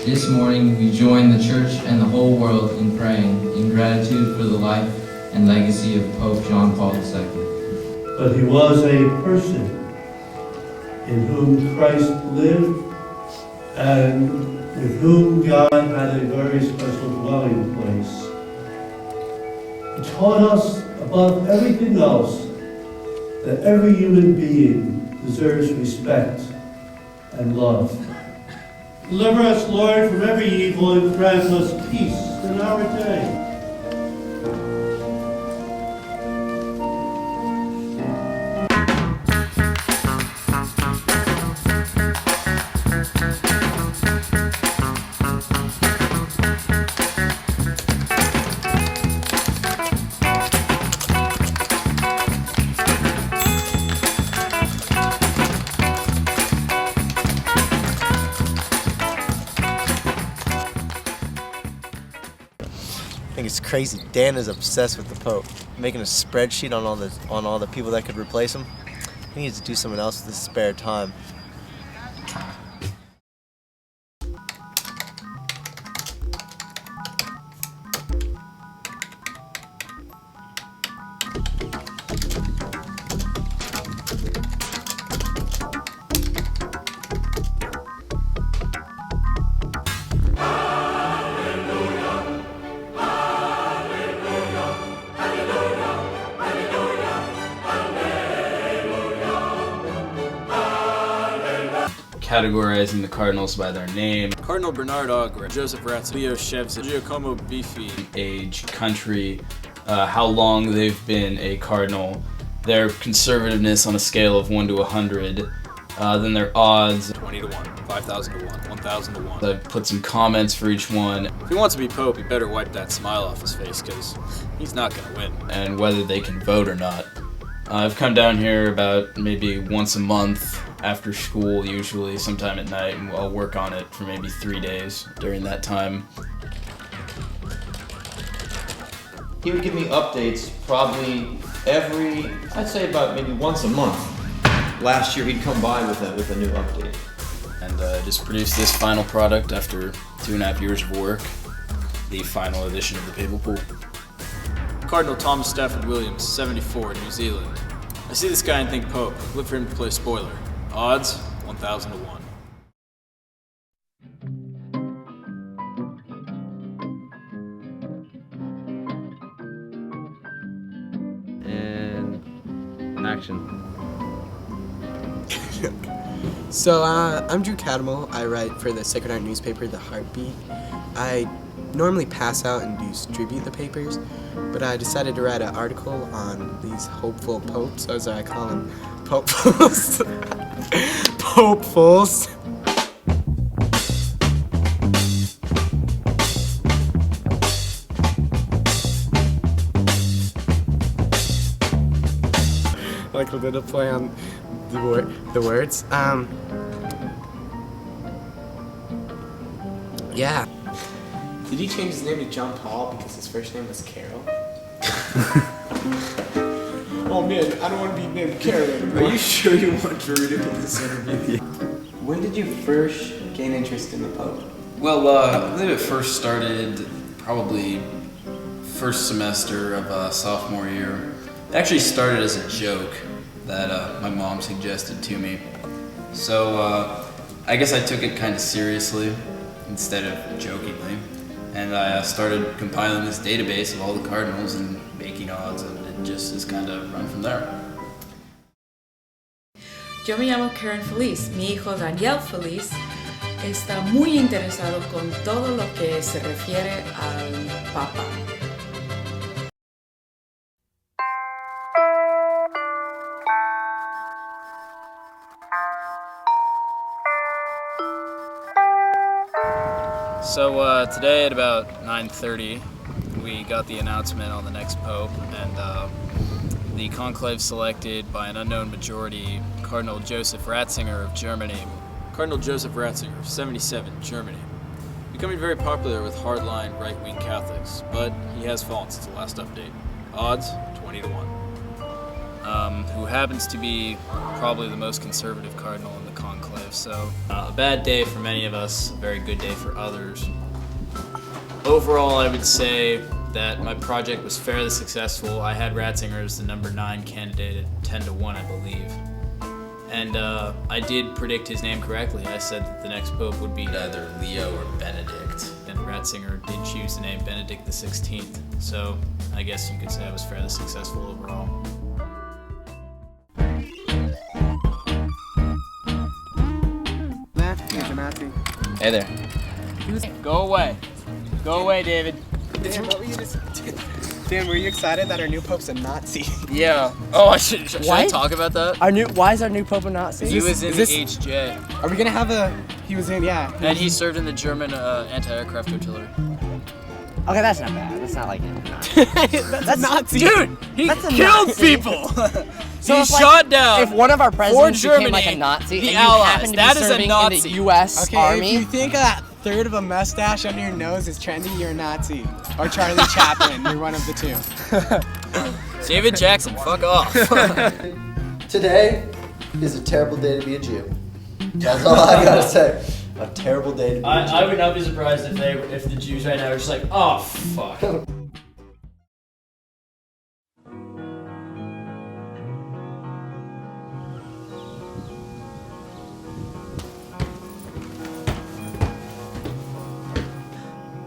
This morning we join the church and the whole world in praying in gratitude for the life and legacy of Pope John Paul II. But he was a person in whom Christ lived and with whom God had a very special dwelling place. He taught us above everything else that every human being deserves respect and love. Deliver us, Lord, from every evil and grant us peace in our day. I think it's crazy. Dan is obsessed with the Pope, making a spreadsheet on all the people that could replace him. He needs to do something else with his spare time. Categorizing the cardinals by their name, Cardinal Bernard Augre, Joseph Ratzinger, Leo Shevza, Giacomo Biffi, age, country, how long they've been a cardinal, their conservativeness on a scale of 1 to 100, then their odds, 20 to 1, 5,000 to 1, 1,000 to 1. I've put some comments for each one. If he wants to be Pope, he better wipe that smile off his face, because he's not going to win. And whether they can vote or not. I've come down here about maybe once a month after school, usually sometime at night, and I'll work on it for maybe 3 days during that time. He would give me updates probably I'd say about maybe once a month. Last year he'd come by with a new update. And just produced this final product after 2.5 years of work, the final edition of the Papal Bull. Cardinal Thomas Stafford Williams, 74, New Zealand. I see this guy and think Pope. Look for him to play spoiler. Odds, 1,000 to 1. And action. So, I'm Drew Catmull. I write for the Sacred Heart newspaper, The Heartbeat. I normally pass out and distribute the papers, but I decided to write an article on these hopeful popes, as I call them, popefuls. Popefuls. Like a little play on the words. Yeah. Did he change his name to John Paul because his first name was Carol? Oh man, I don't want to be named Carol anymore. Are you sure you want Drew to do this interview? When did you first gain interest in the Pope? Well, I believe it first started probably first semester of sophomore year. It actually started as a joke that my mom suggested to me. So I guess I took it kind of seriously instead of jokingly. And I started compiling this database of all the cardinals and making odds, and it just has kind of run from there. Yo me llamo Karen Feliz. Mi hijo Daniel Feliz está muy interesado con todo lo que se refiere al Papa. So today at about 9:30, we got the announcement on the next Pope, and the conclave selected by an unknown majority Cardinal Joseph Ratzinger of Germany. Cardinal Joseph Ratzinger, 77, Germany. Becoming very popular with hardline right-wing Catholics, but he has fallen since the last update. Odds, 20 to 1. who happens to be probably the most conservative cardinal in the conclave. So a bad day for many of us, a very good day for others. Overall, I would say that my project was fairly successful. I had Ratzinger as the number 9 candidate at 10-1, I believe. And I did predict his name correctly. I said that the next pope would be Either Leo or Benedict. and Ratzinger did choose the name Benedict XVI. So I guess you could say I was fairly successful overall. Hey there. Go away. Go away, David. Dan, were you excited that our new pope's a Nazi? Yeah. Oh, should I talk about that? Why is our new pope a Nazi? He was in the HJ. Are we gonna have he was in, yeah. And he served in the German anti-aircraft artillery. Okay, that's not bad. That's not like it. That's a Nazi. Dude, he That's a killed Nazi. people. So he if, like, shot down. If one of our for presidents became Germany, like a Nazi the and you Allies, happen to that be is a serving in Nazi. the U.S. Okay, Army, if you think that third of a mustache under your nose is trendy, you're a Nazi. Or Charlie Chaplin, you're one of the two. David Jackson, fuck off. Today is a terrible day to be a Jew. That's all I gotta say. A terrible day to be a Jew. I would not be surprised if the Jews right now are just like, oh fuck.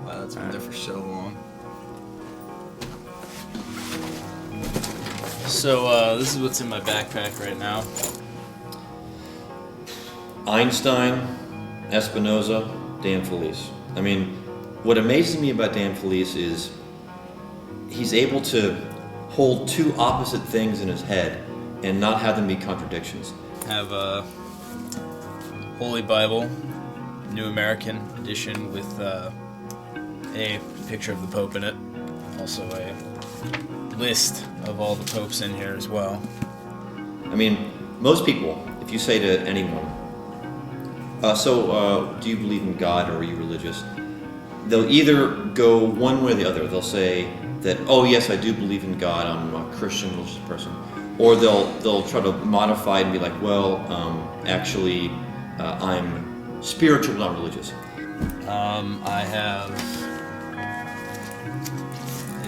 Wow, that's been there for so long. So this is what's in my backpack right now. Einstein, Espinoza, Dan Felice. I mean, what amazes me about Dan Felice is he's able to hold two opposite things in his head and not have them be contradictions. Have a Holy Bible, New American edition with a picture of the Pope in it. Also a list of all the popes in here as well. I mean, most people, if you say to anyone, do you believe in God or are you religious? They'll either go one way or the other. They'll say that, oh yes, I do believe in God, I'm a Christian religious person. Or they'll try to modify it and be like, well, actually, I'm spiritual, not religious. I have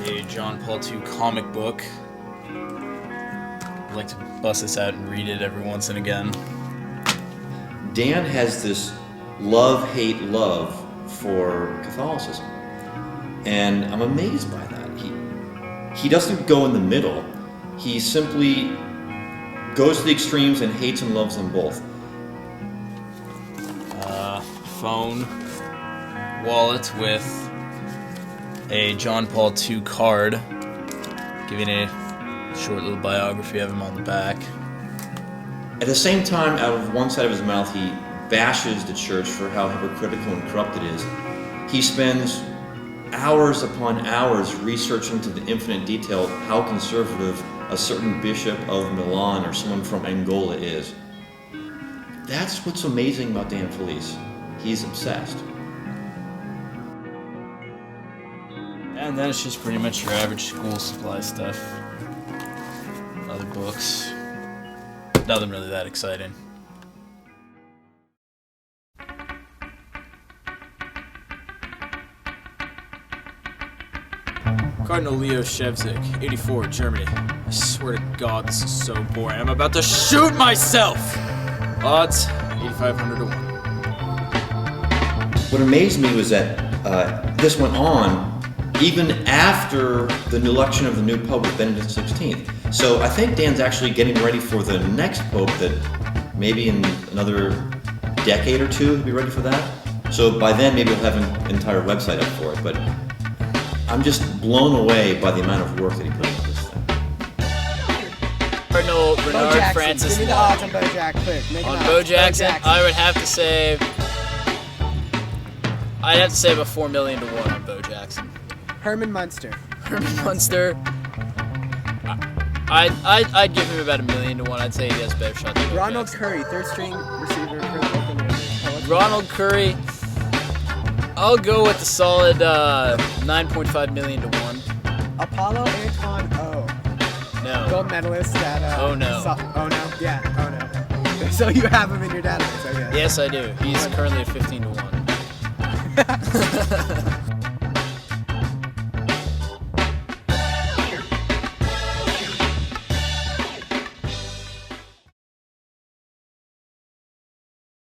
a John Paul II comic book. I like to bust this out and read it every once and again. Dan has this love-hate love for Catholicism. And I'm amazed by that. He doesn't go in the middle. He simply goes to the extremes and hates and loves them both. Phone, wallet with a John Paul II card, giving a short little biography of him on the back. At the same time, out of one side of his mouth, he bashes the church for how hypocritical and corrupt it is. He spends hours upon hours researching to the infinite detail how conservative a certain bishop of Milan or someone from Angola is. That's what's amazing about Dan Felice. He's obsessed. And then it's just pretty much your average school supply stuff. Other books. Nothing really that exciting. Cardinal Leo Shevzik, 84, Germany. I swear to God, this is so boring. I'm about to shoot myself! Odds, 8,500 to 1. What amazed me was that this went on even after the election of the new Pope, Benedict XVI. So I think Dan's actually getting ready for the next Pope that maybe in another decade or two he'll be ready for that. So by then maybe he'll have an entire website up for it. But I'm just blown away by the amount of work that he put into this thing. Cardinal Bo Bernard Jackson. Francis Give me the odds on Bo Jackson, quick. Make On it Bo odds. Jackson, I would have to say, I'd have to say about 4 million to 1 on Bo Jackson. Herman Munster. Herman Munster, I'd give him about 1 million to 1. I'd say he has a better shot than Bo Ronald Jackson. Curry, third string receiver for the Oakland Raiders. Ronald Curry, I'll go with the solid 9.5 million to 1. Apollo Antoine O. No, no. Gold medalist at. Oh, no. Oh no. Yeah. Oh no. So you have him in your database, I guess. Yes, I do. He's currently at 15 to 1.